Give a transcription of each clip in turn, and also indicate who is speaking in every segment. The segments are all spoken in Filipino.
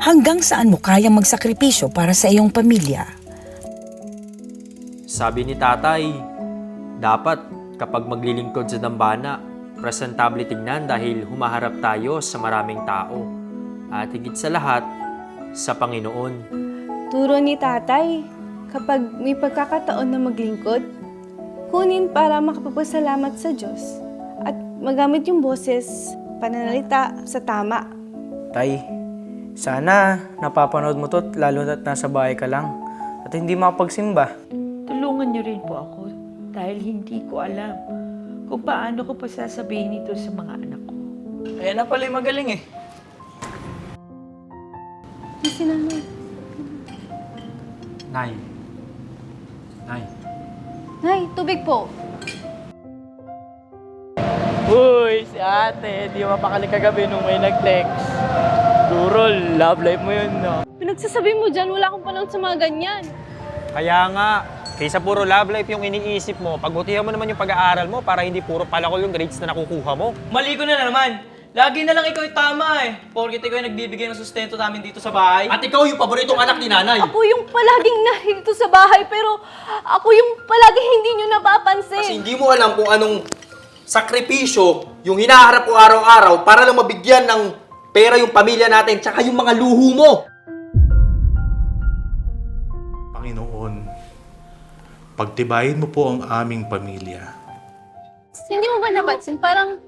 Speaker 1: Hanggang saan mo kayang magsakripisyo para sa iyong pamilya?
Speaker 2: Sabi ni tatay, dapat kapag maglilingkod sa dambana, presentable tingnan dahil humaharap tayo sa maraming tao. At higit sa lahat, sa Panginoon.
Speaker 3: Turo ni tatay, kapag may pagkakataon na maglingkod, kunin para makapagpasalamat sa Diyos at magamit yung boses, pananalita sa tama.
Speaker 4: Tay, sana napapanood mo to lalo na't nasa bahay ka lang at hindi makapagsimba.
Speaker 5: Tulungan niyo rin po ako dahil hindi ko alam kung paano ko pa sasabihin ito sa mga anak ko.
Speaker 4: Ayan na pala yung magaling eh.
Speaker 3: Si nanay.
Speaker 2: Nay. Nay.
Speaker 3: Nay, tubig po.
Speaker 4: Uy, si ate, di mapakali kagabi nung may nag-text. Duro, love life mo yun, no?
Speaker 3: Pinagsasabi mo dyan, wala akong panahon sa mga ganyan.
Speaker 2: Kaya nga, kaysa puro love life yung iniisip mo, pagbutihan mo naman yung pag-aaral mo para hindi puro palakol yung grades na nakukuha mo.
Speaker 6: Mali ko na naman. Lagi na lang ikaw yung tama eh. Porkit ikaw yung nagbibigay ng sustento namin dito sa bahay.
Speaker 2: At ikaw yung paboritong anak ni nanay.
Speaker 3: Ako yung palaging narito sa bahay, pero ako yung palaging hindi nyo napapansin.
Speaker 7: Kasi hindi mo alam kung anong sakripisyo yung hinaharap ko araw-araw para lang mabigyan ng pera yung pamilya natin tsaka yung mga luho mo.
Speaker 8: Panginoon, pagtibayin mo po ang aming pamilya.
Speaker 3: Hindi mo ba napansin? Parang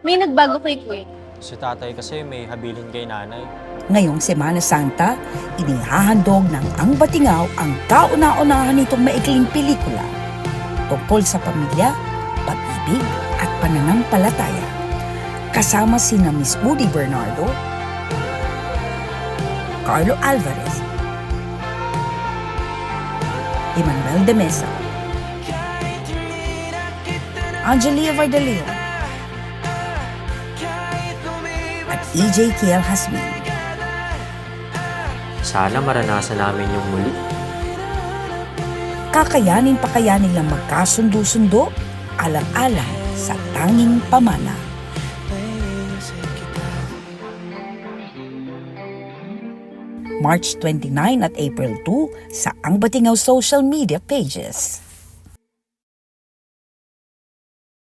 Speaker 3: may nagbago kay Kuya.
Speaker 2: Si tatay kasi may habilin kay nanay.
Speaker 1: Ngayong Semana Santa, inihahandog ng Ang Batingaw ang kauna-unahan nitong maikling pelikula tungkol sa pamilya, pag-ibig at pananampalataya. Kasama sina Miss Udi Bernardo, Carlo Alvarez, Emmanuel de Mesa, Angelia Vardaleon, at EJ Kiel Hasmin.
Speaker 2: Sana maranasan namin yung muli.
Speaker 1: Kakayanin pa kaya nilang magkasundo-sundo alang-alang sa tanging pamana. March 29 at April 2 sa Ang Batingaw social media pages.